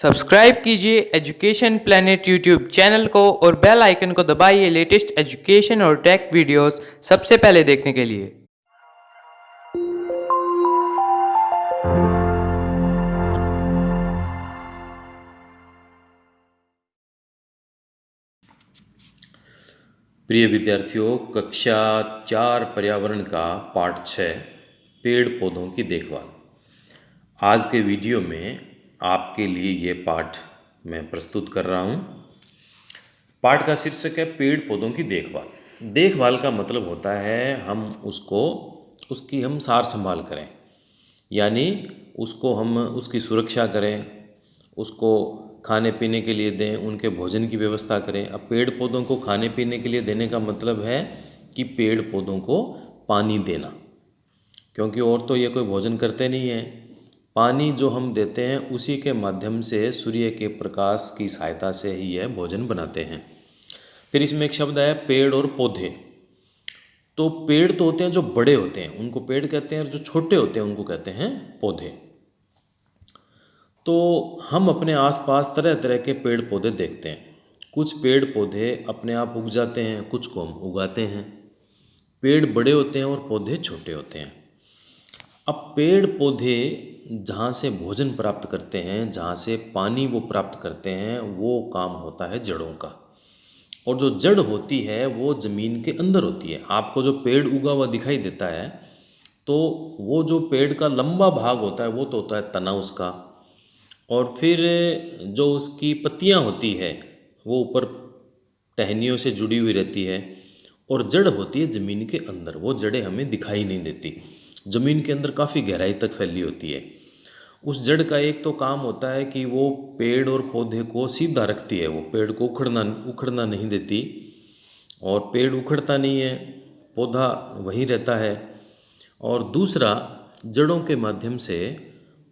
Subscribe कीजिए education planet YouTube channel को और बेल आइकन को दबाइए लेटेस्ट एजुकेशन और टेक वीडियोस सबसे पहले देखने के लिए। प्रिय विद्यार्थियों, कक्षा 4 पर्यावरण का पाठ 6 पेड़ पौधों की देखभाल। आज के वीडियो में आपके लिए ये पाठ मैं प्रस्तुत कर रहा हूँ। पाठ का शीर्षक है पेड़ पौधों की देखभाल। देखभाल का मतलब होता है उसकी हम सार संभाल करें, यानी हम उसकी सुरक्षा करें, उसको खाने पीने के लिए दें, उनके भोजन की व्यवस्था करें। अब पेड़ पौधों को खाने पीने के लिए देने का मतलब है कि पेड़ पौधों को पानी देना, क्योंकि और तो ये कोई भोजन करते नहीं हैं। पानी जो हम देते हैं उसी के माध्यम से, सूर्य के प्रकाश की सहायता से ही यह भोजन बनाते हैं। फिर इसमें एक शब्द है पेड़ और पौधे। तो पेड़ तो होते हैं जो बड़े होते हैं, उनको पेड़ कहते हैं, और जो छोटे होते हैं उनको कहते हैं पौधे। तो हम अपने आसपास तरह तरह के पेड़ पौधे देखते हैं। कुछ पेड़ पौधे अपने आप उग जाते हैं, कुछ को हम उगाते हैं। पेड़ बड़े होते हैं और पौधे छोटे होते हैं। अब पेड़ पौधे जहाँ से भोजन प्राप्त करते हैं, जहाँ से पानी वो प्राप्त करते हैं, वो काम होता है जड़ों का। और जो जड़ होती है वो ज़मीन के अंदर होती है। आपको जो पेड़ उगा हुआ दिखाई देता है, तो वो जो पेड़ का लंबा भाग होता है वो तो होता है तना उसका, और फिर जो उसकी पत्तियां होती है वो ऊपर टहनियों से जुड़ी हुई रहती है, और जड़ होती है ज़मीन के अंदर। वो जड़ें हमें दिखाई नहीं देती, ज़मीन के अंदर काफ़ी गहराई तक फैली होती है। उस जड़ का एक तो काम होता है कि वो पेड़ और पौधे को सीधा रखती है, वो पेड़ को उखड़ना नहीं देती, और पेड़ उखड़ता नहीं है, पौधा वहीं रहता है। और दूसरा, जड़ों के माध्यम से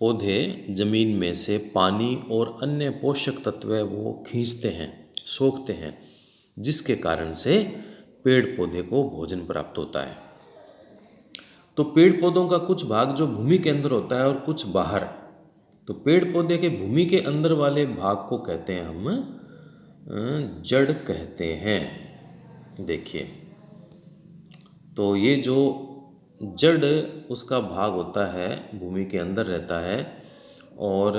पौधे ज़मीन में से पानी और अन्य पोषक तत्व वो खींचते हैं, सोखते हैं, जिसके कारण से पेड़ पौधे को भोजन प्राप्त होता है। तो पेड़ पौधों का कुछ भाग जो भूमि के अंदर होता है और कुछ बाहर। तो पेड़ पौधे के भूमि के अंदर वाले भाग को कहते हैं हम जड़ कहते हैं। देखिए, तो ये जो जड़ उसका भाग होता है भूमि के अंदर रहता है, और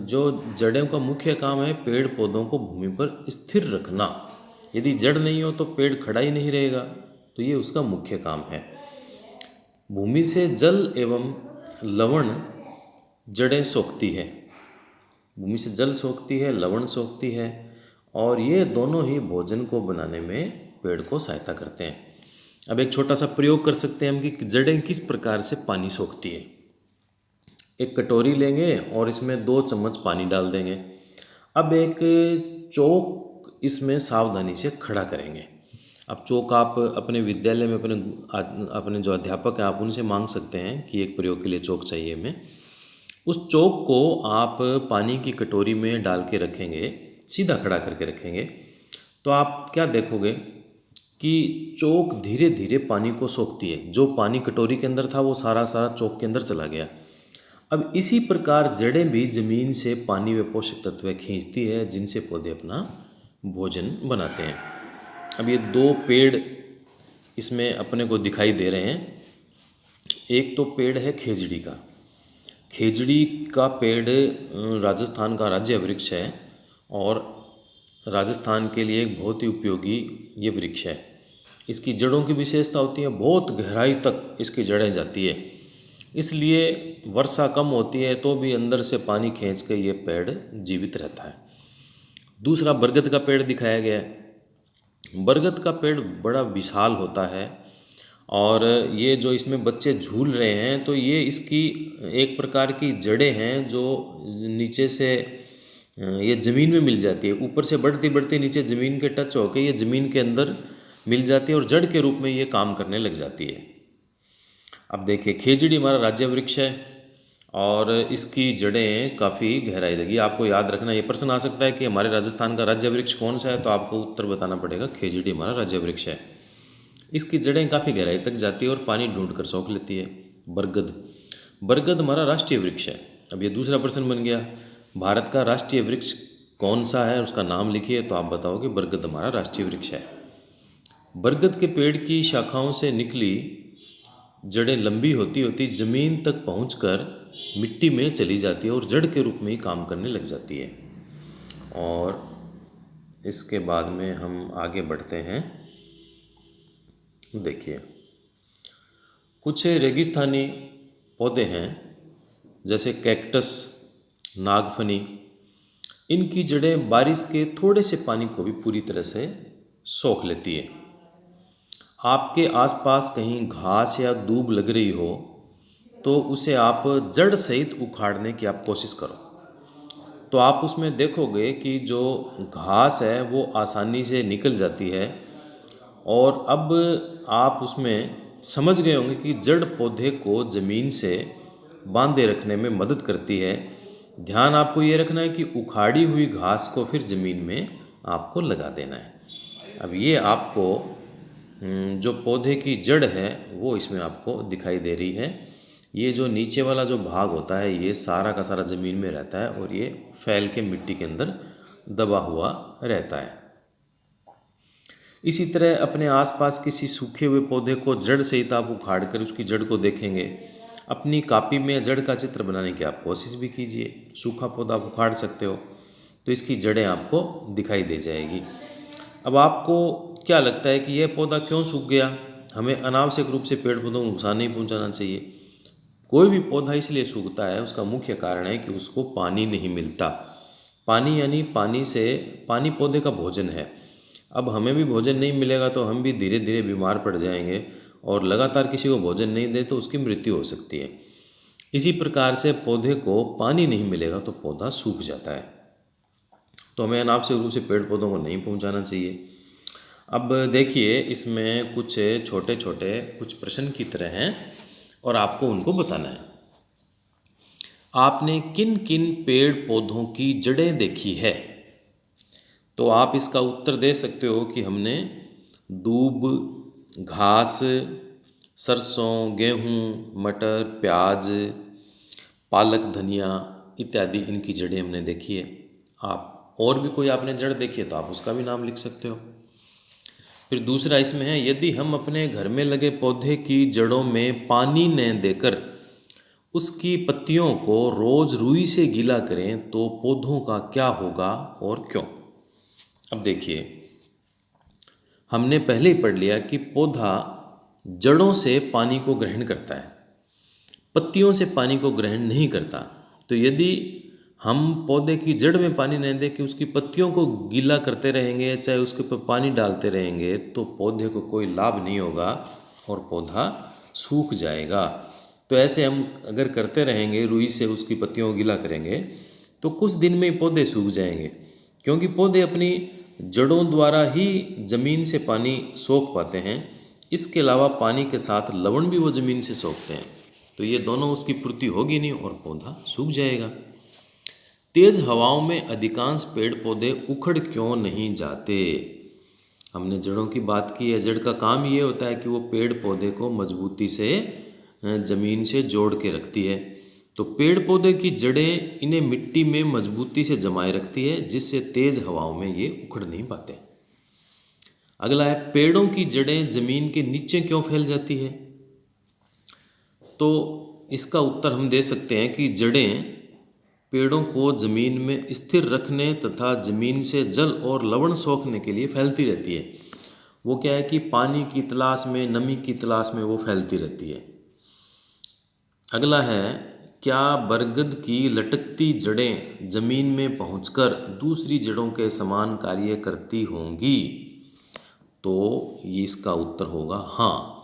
जो जड़ों का मुख्य काम है पेड़ पौधों को भूमि पर स्थिर रखना। यदि जड़ नहीं हो तो पेड़ खड़ा ही नहीं रहेगा, तो ये उसका मुख्य काम है। भूमि से जल एवं लवण जड़ें सोखती है। भूमि से जल सोखती है, लवण सोखती है, और ये दोनों ही भोजन को बनाने में पेड़ को सहायता करते हैं। अब एक छोटा सा प्रयोग कर सकते हैं हम कि जड़ें किस प्रकार से पानी सोखती है। एक कटोरी लेंगे और इसमें 2 चम्मच पानी डाल देंगे। अब एक चौक इसमें सावधानी से खड़ा करेंगे। अब चौक आप अपने विद्यालय में अपने जो अध्यापक हैं आप उनसे मांग सकते हैं कि एक प्रयोग के लिए चौक चाहिए हमें। उस चौक को आप पानी की कटोरी में डाल के रखेंगे, सीधा खड़ा करके रखेंगे, तो आप क्या देखोगे कि चौक धीरे धीरे पानी को सोखती है। जो पानी कटोरी के अंदर था वो सारा चौक के अंदर चला गया। अब इसी प्रकार जड़ें भी ज़मीन से पानी व पोषक तत्व खींचती है, जिनसे पौधे अपना भोजन बनाते हैं। अब ये 2 पेड़ इसमें अपने को दिखाई दे रहे हैं। एक तो पेड़ है खेजड़ी का। खेजड़ी का पेड़ राजस्थान का राज्य वृक्ष है, और राजस्थान के लिए एक बहुत ही उपयोगी ये वृक्ष है। इसकी जड़ों की विशेषता होती है, बहुत गहराई तक इसकी जड़ें जाती है, इसलिए वर्षा कम होती है तो भी अंदर से पानी खींच के ये पेड़ जीवित रहता है। दूसरा बरगद का पेड़ दिखाया गया है। बरगद का पेड़ बड़ा विशाल होता है, और ये जो इसमें बच्चे झूल रहे हैं, तो ये इसकी एक प्रकार की जड़ें हैं जो नीचे से ये ज़मीन में मिल जाती है। ऊपर से बढ़ती बढ़ती नीचे ज़मीन के टच होकर ये ज़मीन के अंदर मिल जाती है, और जड़ के रूप में ये काम करने लग जाती है। अब देखिए, खेजड़ी हमारा राज्य वृक्ष है, और इसकी जड़ें काफ़ी गहराई लगी। आपको याद रखना, ये प्रश्न आ सकता है कि हमारे राजस्थान का राज्य वृक्ष कौन सा है, तो आपको उत्तर बताना पड़ेगा खेजड़ी हमारा राज्य वृक्ष है। इसकी जड़ें काफ़ी गहराई तक जाती है और पानी ढूंढ कर सोख लेती है। बरगद, बरगद हमारा राष्ट्रीय वृक्ष है। अब ये दूसरा प्रश्न बन गया, भारत का राष्ट्रीय वृक्ष कौन सा है, उसका नाम लिखिए, तो आप बताओगे बरगद हमारा राष्ट्रीय वृक्ष है। बरगद के पेड़ की शाखाओं से निकली जड़ें लंबी होती होती ज़मीन तक पहुंचकर मिट्टी में चली जाती है और जड़ के रूप में ही काम करने लग जाती है। और इसके बाद में हम आगे बढ़ते हैं। देखिए, कुछ रेगिस्तानी पौधे हैं जैसे कैक्टस, नागफनी। इनकी जड़ें बारिश के थोड़े से पानी को भी पूरी तरह से सोख लेती है। आपके आसपास कहीं घास या दूब लग रही हो तो उसे आप जड़ सहित उखाड़ने की आप कोशिश करो, तो आप उसमें देखोगे कि जो घास है वो आसानी से निकल जाती है। और अब आप उसमें समझ गए होंगे कि जड़ पौधे को ज़मीन से बांधे रखने में मदद करती है। ध्यान आपको ये रखना है कि उखाड़ी हुई घास को फिर ज़मीन में आपको लगा देना है। अब ये आपको जो पौधे की जड़ है वो इसमें आपको दिखाई दे रही है। ये जो नीचे वाला जो भाग होता है ये सारा का सारा ज़मीन में रहता है और ये फैल के मिट्टी के अंदर दबा हुआ रहता है। इसी तरह अपने आसपास किसी सूखे हुए पौधे को जड़ सहित आप उखाड़ कर उसकी जड़ को देखेंगे। अपनी कॉपी में जड़ का चित्र बनाने की आप कोशिश भी कीजिए। सूखा पौधा आप उखाड़ सकते हो तो इसकी जड़ें आपको दिखाई दे जाएगी। अब आपको क्या लगता है कि यह पौधा क्यों सूख गया? हमें अनावश्यक रूप से पेड़ पौधों को नुकसान नहीं पहुंचाना चाहिए। कोई भी पौधा इसलिए सूखता है, उसका मुख्य कारण है कि उसको पानी नहीं मिलता। पानी यानी पानी पौधे का भोजन है। अब हमें भी भोजन नहीं मिलेगा तो हम भी धीरे धीरे बीमार पड़ जाएंगे और लगातार किसी को भोजन नहीं दे तो उसकी मृत्यु हो सकती है। इसी प्रकार से पौधे को पानी नहीं मिलेगा तो पौधा सूख जाता है। तो हमें अनावश्यक रूप से पेड़ पौधों को नहीं पहुंचाना चाहिए। अब देखिए, इसमें कुछ छोटे छोटे कुछ प्रश्न की तरह हैं और आपको उनको बताना है। आपने किन किन पेड़ पौधों की जड़ें देखी है? तो आप इसका उत्तर दे सकते हो कि हमने दूब, घास, सरसों, गेहूँ, मटर, प्याज, पालक, धनिया इत्यादि इनकी जड़ें हमने देखी है। आप और भी कोई आपने जड़ देखी है तो आप उसका भी नाम लिख सकते हो। फिर दूसरा इसमें है, यदि हम अपने घर में लगे पौधे की जड़ों में पानी न देकर उसकी पत्तियों को रोज रुई से गीला करें तो पौधों का क्या होगा और क्यों? अब देखिए, हमने पहले ही पढ़ लिया कि पौधा जड़ों से पानी को ग्रहण करता है, पत्तियों से पानी को ग्रहण नहीं करता। तो यदि हम पौधे की जड़ में पानी नहीं दे के उसकी पत्तियों को गीला करते रहेंगे, चाहे उसके ऊपर पानी डालते रहेंगे, तो पौधे को कोई लाभ नहीं होगा और पौधा सूख जाएगा। तो ऐसे हम अगर करते रहेंगे, रुई से उसकी पत्तियों को गीला करेंगे, तो कुछ दिन में ही पौधे सूख जाएंगे, क्योंकि पौधे अपनी जड़ों द्वारा ही ज़मीन से पानी सोख पाते हैं। इसके अलावा पानी के साथ लवण भी वो ज़मीन से सोखते हैं, तो ये दोनों उसकी पूर्ति होगी नहीं और पौधा सूख जाएगा। तेज हवाओं में अधिकांश पेड़ पौधे उखड़ क्यों नहीं जाते? हमने जड़ों की बात की है। जड़ का काम ये होता है कि वो पेड़ पौधे को मजबूती से ज़मीन से जोड़ के रखती है। तो पेड़ पौधे की जड़ें इन्हें मिट्टी में मजबूती से जमाए रखती है, जिससे तेज हवाओं में ये उखड़ नहीं पाते। अगला है, पेड़ों की जड़ें ज़मीन के नीचे क्यों फैल जाती है? तो इसका उत्तर हम दे सकते हैं कि जड़ें पेड़ों को ज़मीन में स्थिर रखने तथा ज़मीन से जल और लवण सोखने के लिए फैलती रहती है। वो क्या है कि पानी की तलाश में, नमी की तलाश में वो फैलती रहती है। अगला है, क्या बरगद की लटकती जड़ें ज़मीन में पहुंचकर दूसरी जड़ों के समान कार्य करती होंगी? तो ये इसका उत्तर होगा हाँ।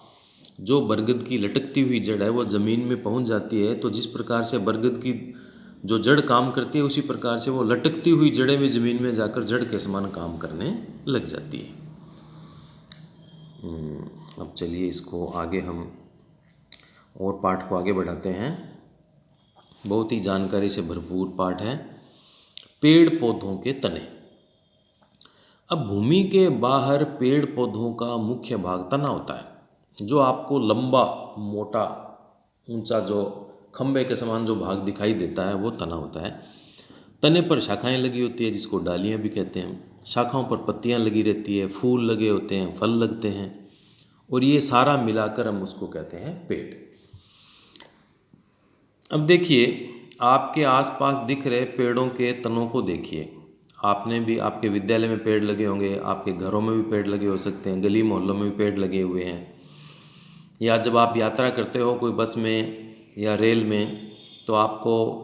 जो बरगद की लटकती हुई जड़ है वो ज़मीन में पहुंच जाती है, तो जिस प्रकार से बरगद की जो जड़ काम करती है उसी प्रकार से वो लटकती हुई जड़ें भी ज़मीन में जाकर जड़ के समान काम करने लग जाती है। अब चलिए इसको आगे हम और पाठ को आगे बढ़ाते हैं। बहुत ही जानकारी से भरपूर पाठ है। पेड़ पौधों के तने। अब भूमि के बाहर पेड़ पौधों का मुख्य भाग तना होता है, जो आपको लंबा, मोटा, ऊंचा, जो खंबे के समान जो भाग दिखाई देता है वो तना होता है। तने पर शाखाएं लगी होती है जिसको डालियां भी कहते हैं। शाखाओं पर पत्तियां लगी रहती है, फूल लगे होते हैं, फल लगते हैं, और ये सारा मिलाकर हम उसको कहते हैं पेड़। अब देखिए, आपके आसपास दिख रहे पेड़ों के तनों को देखिए। आपने भी, आपके विद्यालय में पेड़ लगे होंगे, आपके घरों में भी पेड़ लगे हो सकते हैं, गली मोहल्लों में भी पेड़ लगे हुए हैं, या जब आप यात्रा करते हो कोई बस में या रेल में, तो आपको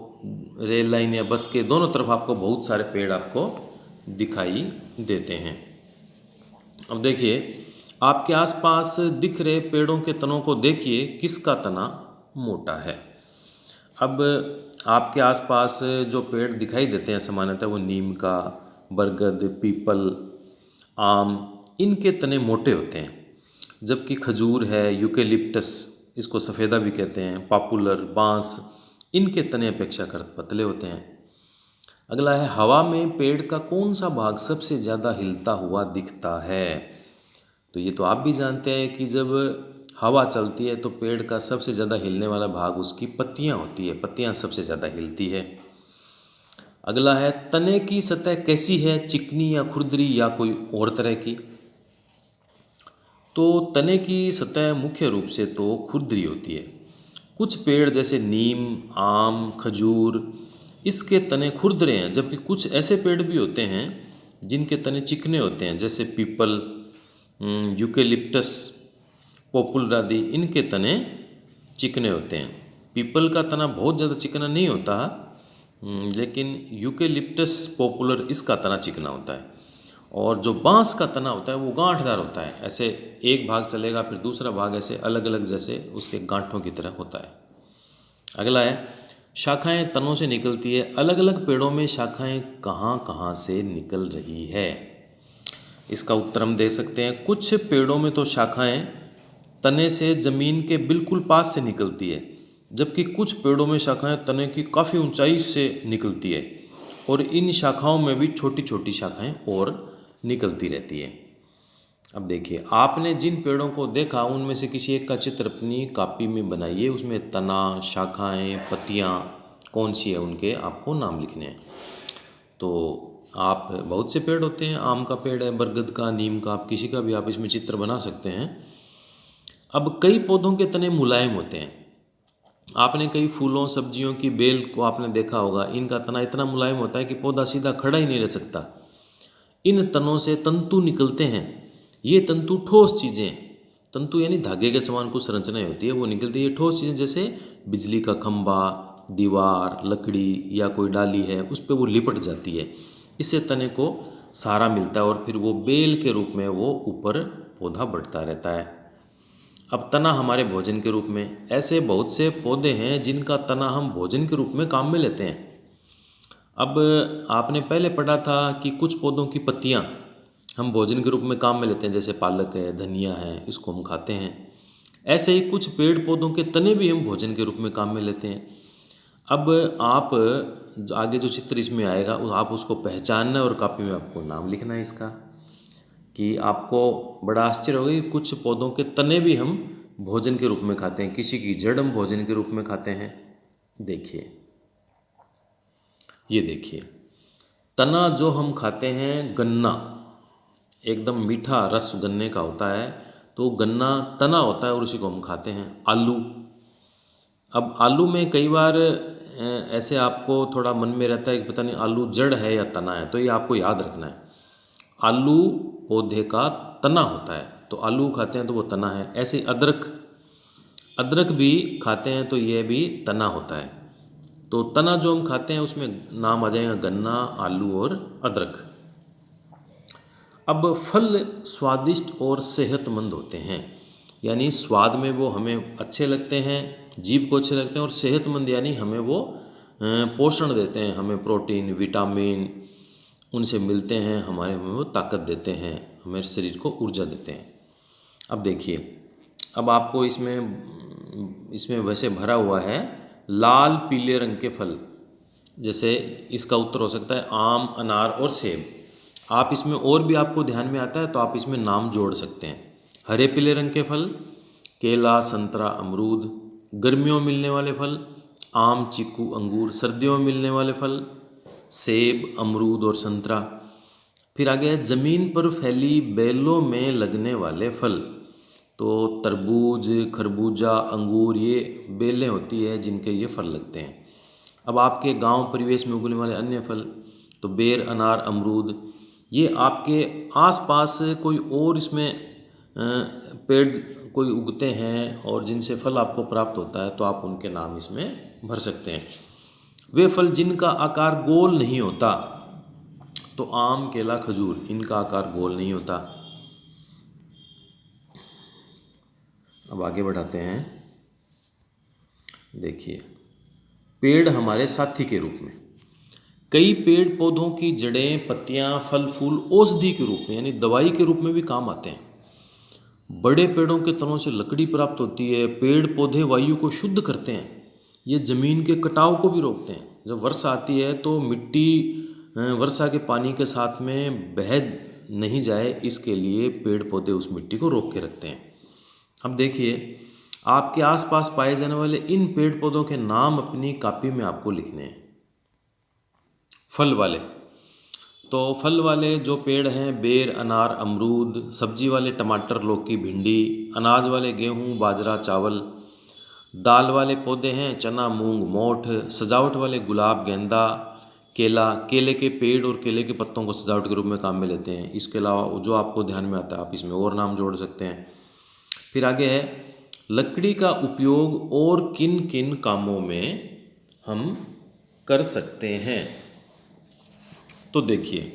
रेल लाइन या बस के दोनों तरफ आपको बहुत सारे पेड़ आपको दिखाई देते हैं। अब देखिए, आपके आसपास दिख रहे पेड़ों के तनों को देखिए, किसका तना मोटा है। अब आपके आसपास जो पेड़ दिखाई देते हैं सामान्यतः वो नीम का, बरगद, पीपल, आम, इनके तने मोटे होते हैं। जबकि खजूर है, यूकेलिप्टस, इसको सफ़ेदा भी कहते हैं, पॉपुलर, बांस, इनके तने अपेक्षाकृत पतले होते हैं। अगला है, हवा में पेड़ का कौन सा भाग सबसे ज़्यादा हिलता हुआ दिखता है। तो ये तो आप भी जानते हैं कि जब हवा चलती है तो पेड़ का सबसे ज़्यादा हिलने वाला भाग उसकी पत्तियां होती है, पत्तियां सबसे ज़्यादा हिलती है। अगला है, तने की सतह कैसी है, चिकनी या खुरदरी या कोई और तरह की। तो तने की सतह मुख्य रूप से तो खुरदरी होती है। कुछ पेड़ जैसे नीम, आम, खजूर, इसके तने खुरदरे हैं, जबकि कुछ ऐसे पेड़ भी होते हैं जिनके तने चिकने होते हैं, जैसे पीपल, यूकेलिप्टस, पॉपुलर आदि, इनके तने चिकने होते हैं। पीपल का तना बहुत ज़्यादा चिकना नहीं होता, लेकिन यूकेलिप्टस, पॉपुलर, इसका तना चिकना होता है। और जो बांस का तना होता है वो गांठदार होता है, ऐसे एक भाग चलेगा फिर दूसरा भाग ऐसे अलग अलग जैसे उसके गांठों की तरह होता है। अगला है, शाखाएं तनों से निकलती है। अलग अलग पेड़ों में शाखाएं कहाँ कहाँ से निकल रही है, इसका उत्तर हम दे सकते हैं। कुछ पेड़ों में तो शाखाएं तने से ज़मीन के बिल्कुल पास से निकलती है, जबकि कुछ पेड़ों में शाखाएं तने की काफ़ी ऊंचाई से निकलती है, और इन शाखाओं में भी छोटी छोटी शाखाएं और निकलती रहती है। अब देखिए, आपने जिन पेड़ों को देखा उनमें से किसी एक का चित्र अपनी कॉपी में बनाइए। उसमें तना, शाखाएं, पत्तियां कौन सी है उनके आपको नाम लिखने हैं। तो आप, बहुत से पेड़ होते हैं, आम का पेड़ है, बरगद का, नीम का, आप किसी का भी आप इसमें चित्र बना सकते हैं। अब कई पौधों के तने मुलायम होते हैं। आपने कई फूलों, सब्जियों की बेल को आपने देखा होगा, इनका तना इतना मुलायम होता है कि पौधा सीधा खड़ा ही नहीं रह सकता। इन तनों से तंतु निकलते हैं। ये तंतु ठोस चीज़ें, तंतु यानी धागे के समान कुछ संरचनाएं होती है, वो निकलती है। ठोस चीज़ें जैसे बिजली का खंभा, दीवार, लकड़ी या कोई डाली है, उस पर वो लिपट जाती है। इससे तने को सहारा मिलता है और फिर वो बेल के रूप में वो ऊपर पौधा बढ़ता रहता है। अब तना हमारे भोजन के रूप में, ऐसे बहुत से पौधे हैं जिनका तना हम भोजन के रूप में काम में लेते हैं। अब आपने पहले पढ़ा था कि कुछ पौधों की पत्तियां हम भोजन के रूप में काम में लेते हैं, जैसे पालक है, धनिया है, इसको हम खाते हैं। ऐसे ही कुछ पेड़ पौधों के तने भी हम भोजन के रूप में काम में लेते हैं। अब आप आगे जो चित्र इसमें आएगा आप उसको पहचानना और कॉपी में आपको नाम लिखना है इसका, कि आपको बड़ा आश्चर्य होगा कि कुछ पौधों के तने भी हम भोजन के रूप में खाते हैं, किसी की जड़ हम भोजन के रूप में खाते हैं। देखिए, ये देखिए, तना जो हम खाते हैं, गन्ना, एकदम मीठा रस गन्ने का होता है, तो गन्ना तना होता है और उसी को हम खाते हैं। आलू, अब आलू में कई बार ऐसे आपको थोड़ा मन में रहता है कि पता नहीं आलू जड़ है या तना है, तो ये आपको याद रखना है। आलू पौधे का तना होता है, तो आलू खाते हैं तो वो तना है। ऐसे अदरक, अदरक भी खाते हैं तो ये भी तना होता है। तो तना जो हम खाते हैं उसमें नाम आ जाएगा गन्ना, आलू और अदरक। अब फल स्वादिष्ट और सेहतमंद होते हैं, यानी स्वाद में वो हमें अच्छे लगते हैं, जीभ को अच्छे लगते हैं, और सेहतमंद यानी हमें वो पोषण देते हैं, हमें प्रोटीन, विटामिन उनसे मिलते हैं, हमें वो ताकत देते हैं, हमारे शरीर को ऊर्जा देते हैं। अब देखिए, अब आपको इसमें वैसे भरा हुआ है लाल पीले रंग के फल, जैसे इसका उत्तर हो सकता है आम, अनार और सेब। आप इसमें और भी आपको ध्यान में आता है तो आप इसमें नाम जोड़ सकते हैं। हरे पीले रंग के फल, केला, संतरा, अमरूद। गर्मियों में मिलने वाले फल, आम, चीकू, अंगूर। सर्दियों में मिलने वाले फल, सेब, अमरूद और संतरा। फिर आगे है ज़मीन पर फैली बेलों में लगने वाले फल। तो तरबूज, खरबूजा, अंगूर ये बेलें होती है जिनके ये फल लगते हैं। अब आपके गांव परिवेश में उगने वाले अन्य फल, तो बेर, अनार, अमरूद, ये आपके आसपास कोई और इसमें पेड़ कोई उगते हैं और जिनसे फल आपको प्राप्त होता है, तो आप उनके नाम इसमें भर सकते हैं। वे फल जिनका आकार गोल नहीं होता, तो आम, केला, खजूर, इनका आकार गोल नहीं होता। अब आगे बढ़ाते हैं। देखिए, पेड़ हमारे साथी के रूप में। कई पेड़ पौधों की जड़ें, पत्तियां, फल, फूल औषधि के रूप में यानी दवाई के रूप में भी काम आते हैं। बड़े पेड़ों के तनों से लकड़ी प्राप्त होती है। पेड़ पौधे वायु को शुद्ध करते हैं। ये ज़मीन के कटाव को भी रोकते हैं। जब वर्षा आती है तो मिट्टी वर्षा के पानी के साथ में बह नहीं जाए, इसके लिए पेड़ पौधे उस मिट्टी को रोक के रखते हैं। अब देखिए, आपके आसपास पाए जाने वाले इन पेड़ पौधों के नाम अपनी कापी में आपको लिखने हैं। फल वाले, तो फल वाले जो पेड़ हैं, बेर, अनार, अमरूद। सब्जी वाले टमाटर, लौकी, भिंडी। अनाज वाले गेहूँ, बाजरा, चावल। दाल वाले पौधे हैं चना, मूंग, मोठ। सजावट वाले गुलाब, गेंदा, केला। केले के पेड़ और केले के पत्तों को सजावट के रूप में काम में लेते हैं। इसके अलावा जो आपको ध्यान में आता है, आप इसमें और नाम जोड़ सकते हैं। फिर आगे है, लकड़ी का उपयोग और किन किन कामों में हम कर सकते हैं। तो देखिए,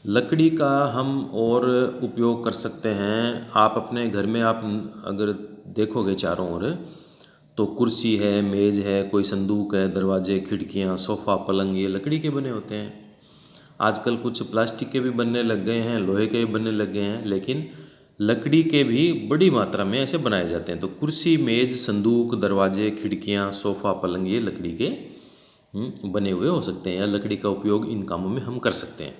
लकड़ी का हम और उपयोग कर सकते हैं। आप अपने घर में आप अगर देखोगे चारों ओर, तो कुर्सी है, मेज़ है, कोई संदूक है, दरवाजे, खिड़कियाँ, सोफ़ा, पलंग, ये लकड़ी के बने होते हैं। आजकल कुछ प्लास्टिक के भी बनने लग गए हैं, लोहे के भी बनने लग गए हैं, लेकिन लकड़ी के भी बड़ी मात्रा में ऐसे बनाए जाते हैं। तो कुर्सी, मेज़, संदूक, दरवाजे, खिड़कियाँ, सोफ़ा, पलंग, ये लकड़ी के बने हुए हो सकते हैं या लकड़ी का उपयोग इन कामों में हम कर सकते हैं।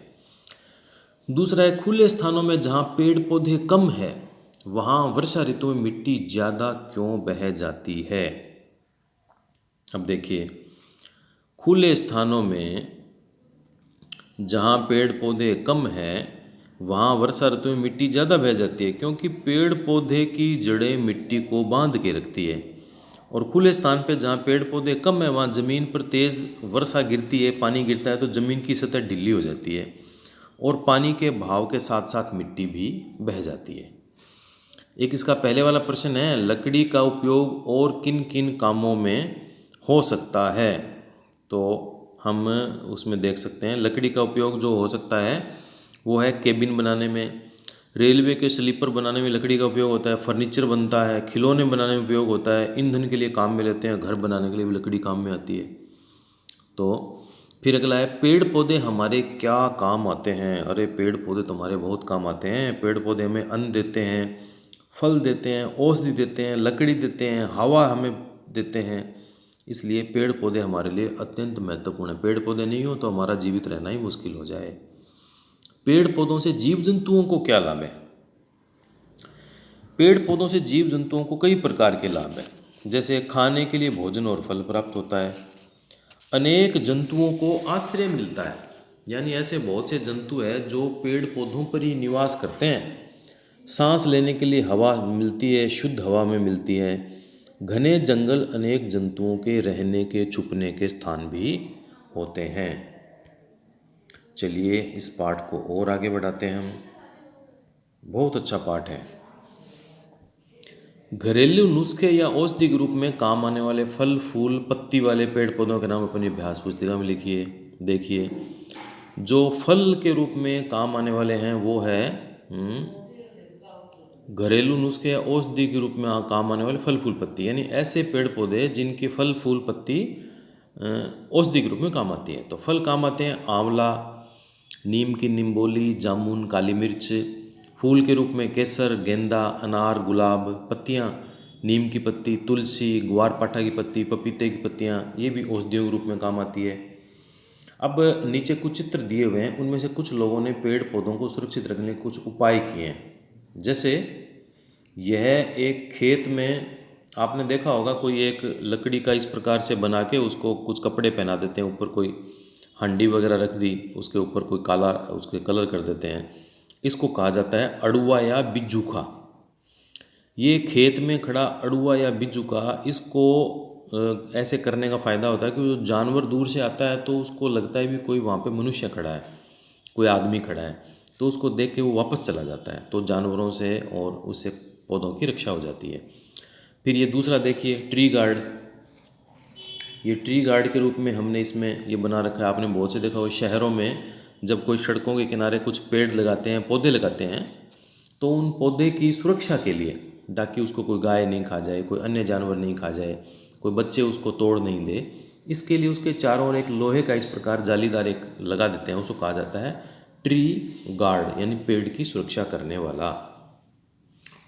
दूसरा है, खुले स्थानों में जहाँ पेड़ पौधे कम है, वहाँ वर्षा ऋतु में मिट्टी ज़्यादा क्यों बह जाती है। अब देखिए, खुले स्थानों में जहाँ पेड़ पौधे कम है, वहाँ वर्षा ऋतु में मिट्टी ज़्यादा बह जाती है, क्योंकि पेड़ पौधे की जड़ें मिट्टी को बांध के रखती है। और खुले स्थान पे जहाँ पेड़ पौधे कम है, वहाँ ज़मीन पर तेज़ वर्षा गिरती है, पानी गिरता है, तो ज़मीन की सतह ढीली हो जाती है और पानी के बहाव के साथ साथ मिट्टी भी बह जाती है। एक इसका पहले वाला प्रश्न है, लकड़ी का उपयोग और किन किन कामों में हो सकता है। तो हम उसमें देख सकते हैं, लकड़ी का उपयोग जो हो सकता है वो है केबिन बनाने में, रेलवे के स्लीपर बनाने में लकड़ी का उपयोग होता है, फर्नीचर बनता है, खिलौने बनाने में उपयोग होता है, ईंधन के लिए काम में लेते हैं, घर बनाने के लिए भी लकड़ी काम में आती है। तो फिर अगला है, पेड़ पौधे हमारे क्या काम आते हैं। अरे पेड़ पौधे तो हमारे बहुत काम आते हैं। पेड़ पौधे हमें अन्न देते हैं, फल देते हैं, औषधि देते हैं, लकड़ी देते हैं, हवा हमें देते हैं। इसलिए पेड़ पौधे हमारे लिए अत्यंत महत्वपूर्ण है। पेड़ पौधे नहीं हो तो हमारा जीवित रहना ही मुश्किल हो जाए। पेड़ पौधों से जीव जंतुओं को क्या लाभ है। पेड़ पौधों से जीव जंतुओं को कई प्रकार के लाभ हैं, जैसे खाने के लिए भोजन और फल प्राप्त होता है, अनेक जंतुओं को आश्रय मिलता है, यानी ऐसे बहुत से जंतु हैं जो पेड़ पौधों पर ही निवास करते हैं, सांस लेने के लिए हवा मिलती है, शुद्ध हवा में मिलती है। घने जंगल अनेक जंतुओं के रहने के, छुपने के स्थान भी होते हैं। चलिए इस पाठ को और आगे बढ़ाते हैं हम। बहुत अच्छा पाठ है। घरेलू नुस्खे या औषधि के रूप में काम आने वाले फल, फूल, पत्ती वाले पेड़ पौधों के नाम अपनी अभ्यास पुस्तिका में लिखिए। देखिए, जो फल के रूप में काम आने वाले हैं वो है घरेलू नुस्खे या औषधि के रूप में काम आने वाले फल, फूल, पत्ती, यानी ऐसे पेड़ पौधे जिनकी फल, फूल, पत्ती औषधि के रूप में काम आती है। तो फल काम आते हैं आंवला, नीम की निम्बोली, जामुन, काली मिर्च। फूल के रूप में केसर, गेंदा, अनार, गुलाब। पत्तियाँ, नीम की पत्ती, तुलसी, ग्वारपाठा की पत्ती, पपीते की पत्तियाँ, ये भी औषधियों के रूप में काम आती है। अब नीचे कुछ चित्र दिए हुए हैं, उनमें से कुछ लोगों ने पेड़ पौधों को सुरक्षित रखने के कुछ उपाय किए हैं। जैसे यह एक खेत में आपने देखा होगा, कोई एक लकड़ी का इस प्रकार से बना के उसको कुछ कपड़े पहना देते हैं, ऊपर कोई हांडी वगैरह रख दी, उसके ऊपर कोई काला उसके कलर कर देते हैं, इसको कहा जाता है अड़ुआ या बिज्जूखा। ये खेत में खड़ा अड़ुआ या बिज्जूखा, इसको ऐसे करने का फ़ायदा होता है कि जो जानवर दूर से आता है तो उसको लगता है भी कोई वहाँ पे मनुष्य खड़ा है, कोई आदमी खड़ा है, तो उसको देख के वो वापस चला जाता है, तो जानवरों से और उससे पौधों की रक्षा हो जाती है। फिर ये दूसरा देखिए ट्री गार्ड, ये ट्री गार्ड के रूप में हमने इसमें ये बना रखा है। आपने बहुत से देखा हो शहरों में, जब कोई सड़कों के किनारे कुछ पेड़ लगाते हैं, पौधे लगाते हैं, तो उन पौधे की सुरक्षा के लिए, ताकि उसको कोई गाय नहीं खा जाए, कोई अन्य जानवर नहीं खा जाए, कोई बच्चे उसको तोड़ नहीं दे, इसके लिए उसके चारों ओर एक लोहे का इस प्रकार जालीदार एक लगा देते हैं, उसको कहा जाता है ट्री गार्ड, यानी पेड़ की सुरक्षा करने वाला।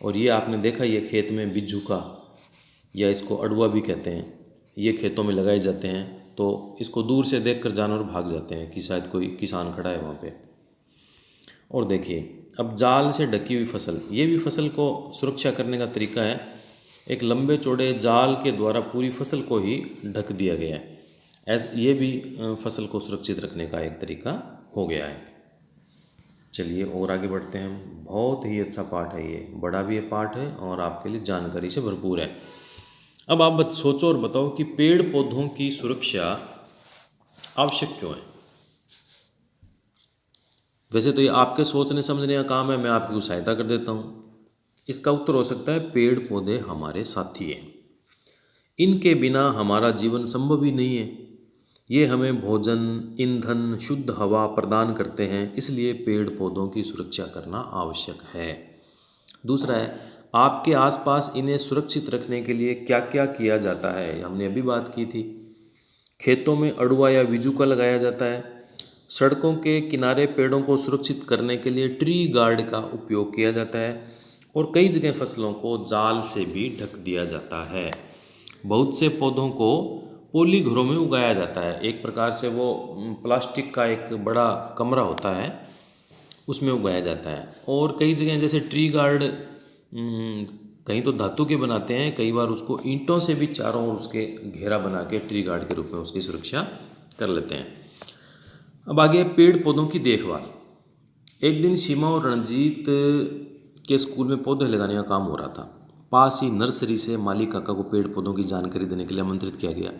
और ये आपने देखा, ये खेत में बिज्जू का या इसको अड़ुआ भी कहते हैं, ये खेतों में लगाए जाते हैं, तो इसको दूर से देखकर जानवर भाग जाते हैं कि शायद कोई किसान खड़ा है वहाँ पे। और देखिए अब जाल से ढकी हुई फसल, ये भी फसल को सुरक्षा करने का तरीका है। एक लंबे चौड़े जाल के द्वारा पूरी फसल को ही ढक दिया गया है, ये भी फसल को सुरक्षित रखने का एक तरीका हो गया है। चलिए और आगे बढ़ते हैं हम। बहुत ही अच्छा पाठ है, ये बड़ा भी ये पाठ है और आपके लिए जानकारी से भरपूर है। अब आप सोचो और बताओ कि पेड़ पौधों की सुरक्षा आवश्यक क्यों है। वैसे तो ये आपके सोचने समझने का काम है, मैं आपकी सहायता कर देता हूँ। इसका उत्तर हो सकता है पेड़ पौधे हमारे साथी हैं, इनके बिना हमारा जीवन संभव ही नहीं है। ये हमें भोजन, ईंधन, शुद्ध हवा प्रदान करते हैं, इसलिए पेड़ पौधों की सुरक्षा करना आवश्यक है। दूसरा है, आपके आसपास इन्हें सुरक्षित रखने के लिए क्या क्या किया जाता है, हमने अभी बात की थी। खेतों में अड़ुआ या बिज्जूका लगाया जाता है। सड़कों के किनारे पेड़ों को सुरक्षित करने के लिए ट्री गार्ड का उपयोग किया जाता है। और कई जगह फसलों को जाल से भी ढक दिया जाता है। बहुत से पौधों को पोली घरों में उगाया जाता है, एक प्रकार से वो प्लास्टिक का एक बड़ा कमरा होता है, उसमें उगाया जाता है। और कई जगह जैसे ट्री गार्ड कहीं तो धातु के बनाते हैं, कई बार उसको ईंटों से भी चारों ओर उसके घेरा बना के ट्री गार्ड के रूप में उसकी सुरक्षा कर लेते हैं। अब आगे पेड़ पौधों की देखभाल। एक दिन सीमा और रणजीत के स्कूल में पौधे लगाने का काम हो रहा था। पास ही नर्सरी से माली काका को पेड़ पौधों की जानकारी देने के लिए आमंत्रित किया गया।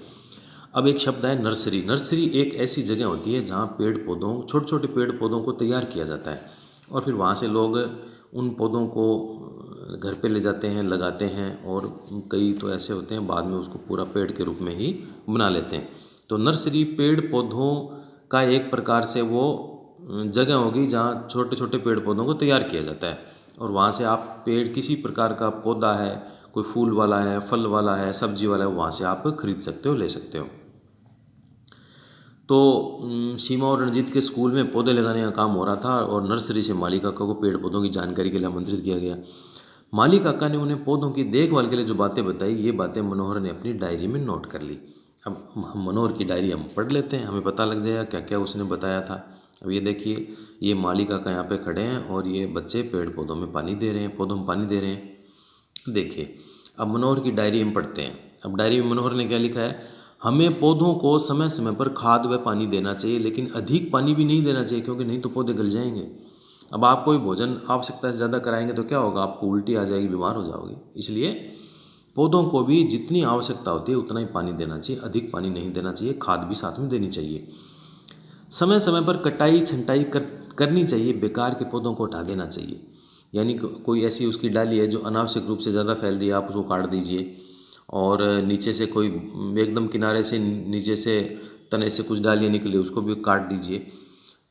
अब एक शब्द है नर्सरी। नर्सरी एक ऐसी जगह होती है जहाँ पेड़ पौधों, छोटे छोटे पेड़ पौधों को तैयार किया जाता है और फिर वहाँ से लोग उन पौधों को घर पे ले जाते हैं, लगाते हैं, और कई तो ऐसे होते हैं बाद में उसको पूरा पेड़ के रूप में ही बना लेते हैं। तो नर्सरी पेड़ पौधों का एक प्रकार से वो जगह होगी जहाँ छोटे छोटे पेड़ पौधों को तैयार किया जाता है, और वहाँ से आप पेड़, किसी प्रकार का पौधा है, कोई फूल वाला है, फल वाला है, सब्जी वाला है, वहाँ से आप खरीद सकते हो, ले सकते हो। तो सीमा और रणजीत के स्कूल में पौधे लगाने का काम हो रहा था और नर्सरी से माली काका को पेड़ पौधों की जानकारी के लिए आमंत्रित किया गया। माली काका ने उन्हें पौधों की देखभाल के लिए जो बातें बताई, ये बातें मनोहर ने अपनी डायरी में नोट कर ली। अब हम मनोहर की डायरी हम पढ़ लेते हैं, हमें पता लग जाएगा क्या क्या उसने बताया था। अब ये देखिए, ये माली काका यहाँ पे खड़े हैं और ये बच्चे पेड़ पौधों में पानी दे रहे हैं, पौधों में पानी दे रहे हैं। देखिए अब मनोहर की डायरी हम पढ़ते हैं। अब डायरी में मनोहर ने क्या लिखा है, हमें पौधों को समय समय पर खाद व पानी देना चाहिए, लेकिन अधिक पानी भी नहीं देना चाहिए, क्योंकि नहीं तो पौधे गल जाएंगे। अब आप कोई भोजन आवश्यकता से ज़्यादा कराएंगे तो क्या होगा, आपको उल्टी आ जाएगी, बीमार हो जाओगे। इसलिए पौधों को भी जितनी आवश्यकता होती है उतना ही पानी देना चाहिए, अधिक पानी नहीं देना चाहिए, खाद भी साथ में देनी चाहिए। समय समय पर कटाई छंटाई करनी चाहिए, बेकार के पौधों को हटा देना चाहिए। यानी कोई ऐसी उसकी डाली है जो अनावश्यक रूप से ज़्यादा फैल रही है, आप उसको काट दीजिए। और नीचे से कोई एकदम किनारे से नीचे से तने से कुछ डालियाँ निकले, उसको भी काट दीजिए।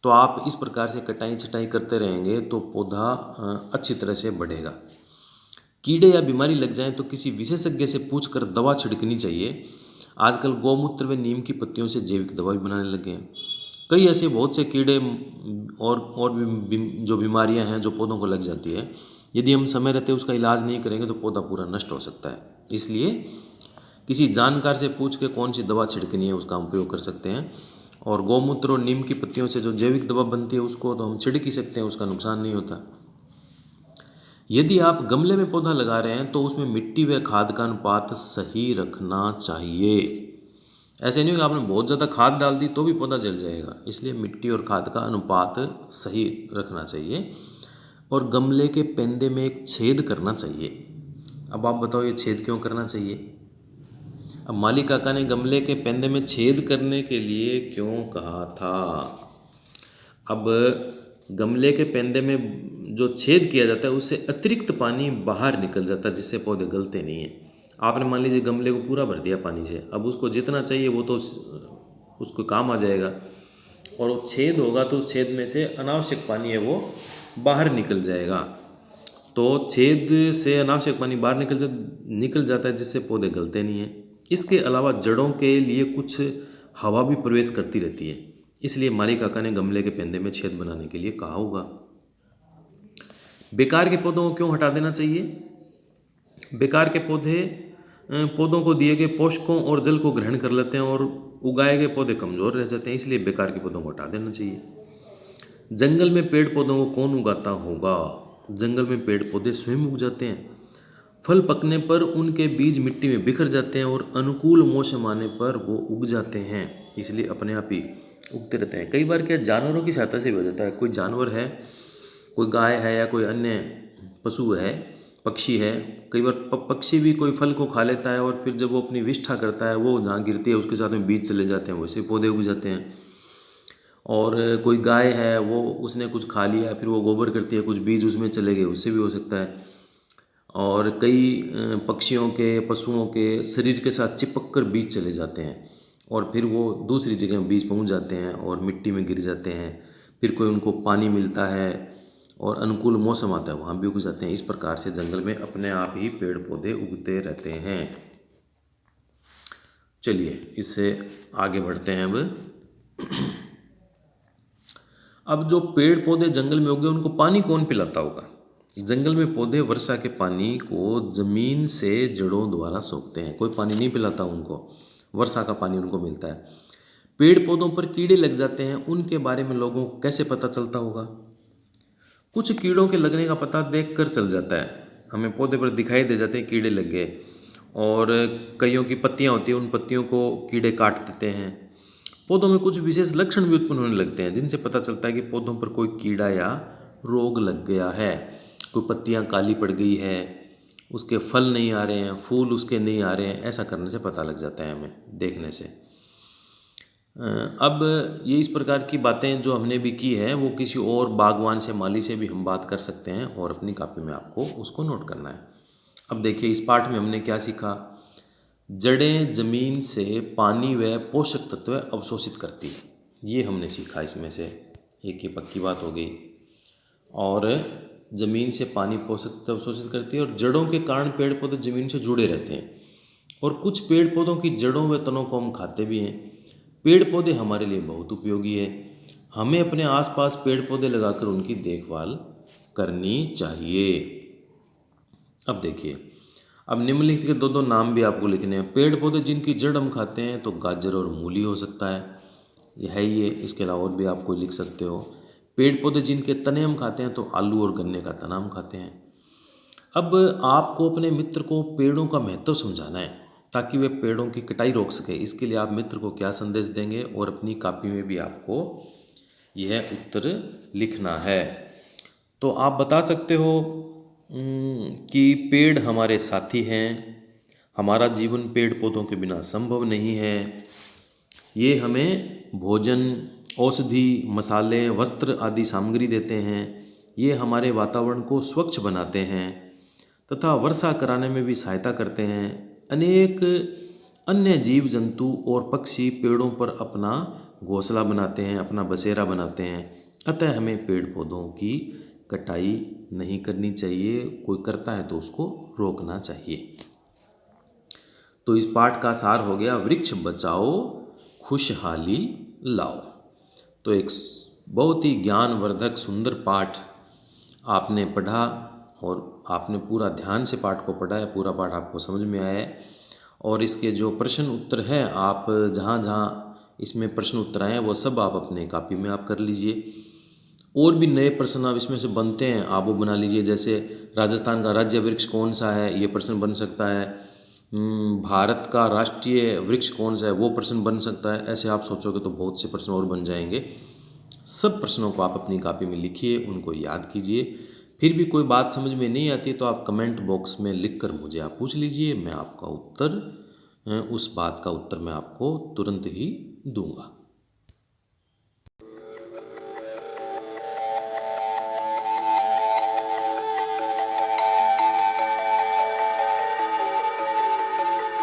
तो आप इस प्रकार से कटाई छटाई करते रहेंगे तो पौधा अच्छी तरह से बढ़ेगा। कीड़े या बीमारी लग जाए तो किसी विशेषज्ञ से पूछकर दवा छिड़कनी चाहिए। आजकल गौमूत्र व नीम की पत्तियों से जैविक दवा भी बनाने लगे हैं। कई ऐसे बहुत से कीड़े और भी जो बीमारियां हैं जो पौधों को लग जाती है, यदि हम समय रहते उसका इलाज नहीं करेंगे तो पौधा पूरा नष्ट हो सकता है। इसलिए किसी जानकार से पूछ के कौन सी दवा छिड़कनी है उसका हम उपयोग कर सकते हैं। और गौमूत्र और नीम की पत्तियों से जो जैविक दवा बनती है उसको तो हम छिड़क ही सकते हैं, उसका नुकसान नहीं होता। यदि आप गमले में पौधा लगा रहे हैं तो उसमें मिट्टी व खाद का अनुपात सही रखना चाहिए। ऐसे नहीं कि आपने बहुत ज़्यादा खाद डाल दी तो भी पौधा जल जाएगा। इसलिए मिट्टी और खाद का अनुपात सही रखना चाहिए। और गमले के पेंदे में एक छेद करना चाहिए। अब आप बताओ ये छेद क्यों करना चाहिए? अब माली काका ने गमले के पेंदे में छेद करने के लिए क्यों कहा था? अब गमले के पेंदे में जो छेद किया जाता है उससे अतिरिक्त पानी बाहर निकल जाता है, जिससे पौधे गलते नहीं हैं। आपने मान लीजिए गमले को पूरा भर दिया पानी से, अब उसको जितना चाहिए वो तो उसको काम आ जाएगा, और वो छेद होगा तो उस छेद में से अनावश्यक पानी है वो बाहर निकल जाएगा। तो छेद से अनावश्यक पानी बाहर निकल जाता है, जिससे पौधे गलते नहीं हैं। इसके अलावा जड़ों के लिए कुछ हवा भी प्रवेश करती रहती है, इसलिए माली काका ने गमले के पेंदे में छेद बनाने के लिए कहा होगा। बेकार के पौधों को क्यों हटा देना चाहिए? बेकार के पौधों को दिए गए पोषकों और जल को ग्रहण कर लेते हैं और उगाए गए पौधे कमज़ोर रह जाते हैं, इसलिए बेकार के पौधों को हटा देना चाहिए। जंगल में पेड़ पौधों को कौन उगाता होगा? जंगल में पेड़ पौधे स्वयं उग जाते हैं। फल पकने पर उनके बीज मिट्टी में बिखर जाते हैं और अनुकूल मौसम आने पर वो उग जाते हैं, इसलिए अपने आप ही उगते रहते हैं। कई बार क्या जानवरों की सहायता से भी हो जाता है। कोई जानवर है, कोई गाय है या कोई अन्य पशु है, पक्षी है, कई बार पक्षी भी कोई फल को खा लेता है और फिर जब वो अपनी विष्ठा करता है वो जहाँ गिरती है उसके साथ में बीज चले जाते हैं, वैसे पौधे उग जाते हैं। और कोई गाय है, वो उसने कुछ खा लिया फिर वो गोबर करती है, कुछ बीज उसमें चले गए, उससे भी हो सकता है। और कई पक्षियों के, पशुओं के शरीर के साथ चिपक कर बीज चले जाते हैं और फिर वो दूसरी जगह बीज पहुंच जाते हैं और मिट्टी में गिर जाते हैं। फिर कोई उनको पानी मिलता है और अनुकूल मौसम आता है, वहाँ भी उग जाते हैं। इस प्रकार से जंगल में अपने आप ही पेड़ पौधे उगते रहते हैं। चलिए इससे आगे बढ़ते हैं। अब जो पेड़ पौधे जंगल में उगे उनको पानी कौन पिलाता होगा? जंगल में पौधे वर्षा के पानी को जमीन से जड़ों द्वारा सोखते हैं, कोई पानी नहीं पिलाता उनको, वर्षा का पानी उनको मिलता है। पेड़ पौधों पर कीड़े लग जाते हैं, उनके बारे में लोगों को कैसे पता चलता होगा? कुछ कीड़ों के लगने का पता देख कर चल जाता है, हमें पौधे पर दिखाई दे जाते हैं कीड़े लग गए। और कईयों की पत्तियां होती हैं, उन पत्तियों को कीड़े काट देते हैं। पौधों में कुछ विशेष लक्षण भी उत्पन्न होने लगते हैं, जिनसे पता चलता है कि पौधों पर कोई कीड़ा या रोग लग गया है। कोई पत्तियां काली पड़ गई है, उसके फल नहीं आ रहे हैं, फूल उसके नहीं आ रहे हैं, ऐसा करने से पता लग जाता है हमें देखने से। अब ये इस प्रकार की बातें जो हमने भी की है वो किसी और बागवान से, माली से भी हम बात कर सकते हैं और अपनी कॉपी में आपको उसको नोट करना है। अब देखिए इस पाठ में हमने क्या सीखा? जड़ें जमीन से पानी व पोषक तत्व अवशोषित करती है, ये हमने सीखा इसमें से। एक ये पक्की बात हो गई। और ज़मीन से पानी पोषक तत्व अवशोषित करती है और जड़ों के कारण पेड़ पौधे ज़मीन से जुड़े रहते हैं। और कुछ पेड़ पौधों की जड़ों व तनों को हम खाते भी हैं। पेड़ पौधे हमारे लिए बहुत उपयोगी है, हमें अपने आसपास पेड़ पौधे लगाकर उनकी देखभाल करनी चाहिए। अब देखिए, अब निम्नलिखित के दो दो नाम भी आपको लिखने हैं। पेड़ पौधे जिनकी जड़ हम खाते हैं तो गाजर और मूली हो सकता है, यह है ये। इसके अलावा और भी आप कोई लिख सकते हो। पेड़ पौधे जिनके तने हम खाते हैं तो आलू और गन्ने का तना हम खाते हैं। अब आपको अपने मित्र को पेड़ों का महत्व समझाना है ताकि वे पेड़ों की कटाई रोक सके। इसके लिए आप मित्र को क्या संदेश देंगे, और अपनी कॉपी में भी आपको यह उत्तर लिखना है। तो आप बता सकते हो कि पेड़ हमारे साथी हैं, हमारा जीवन पेड़ पौधों के बिना संभव नहीं है। ये हमें भोजन, औषधि, मसाले, वस्त्र आदि सामग्री देते हैं। ये हमारे वातावरण को स्वच्छ बनाते हैं तथा वर्षा कराने में भी सहायता करते हैं। अनेक अन्य जीव जंतु और पक्षी पेड़ों पर अपना घोंसला बनाते हैं, अपना बसेरा बनाते हैं। अतः हमें पेड़ पौधों की कटाई नहीं करनी चाहिए, कोई करता है तो उसको रोकना चाहिए। तो इस पाठ का सार हो गया, वृक्ष बचाओ खुशहाली लाओ। तो एक बहुत ही ज्ञानवर्धक सुंदर पाठ आपने पढ़ा और आपने पूरा ध्यान से पाठ को पढ़ा है, पूरा पाठ आपको समझ में आया है। और इसके जो प्रश्न उत्तर हैं, आप जहाँ जहाँ इसमें प्रश्न उत्तर आए हैं वो सब आप अपने कॉपी में आप कर लीजिए। और भी नए प्रश्न आप इसमें से बनते हैं आप वो बना लीजिए। जैसे राजस्थान का राज्य वृक्ष कौन सा है, ये प्रश्न बन सकता है। भारत का राष्ट्रीय वृक्ष कौन सा है, वो प्रश्न बन सकता है। ऐसे आप सोचोगे तो बहुत से प्रश्न और बन जाएंगे। सब प्रश्नों को आप अपनी कॉपी में लिखिए, उनको याद कीजिए। फिर भी कोई बात समझ में नहीं आती तो आप कमेंट बॉक्स में लिखकर मुझे आप पूछ लीजिए, मैं आपका उत्तर उस बात का उत्तर मैं आपको तुरंत ही दूंगा।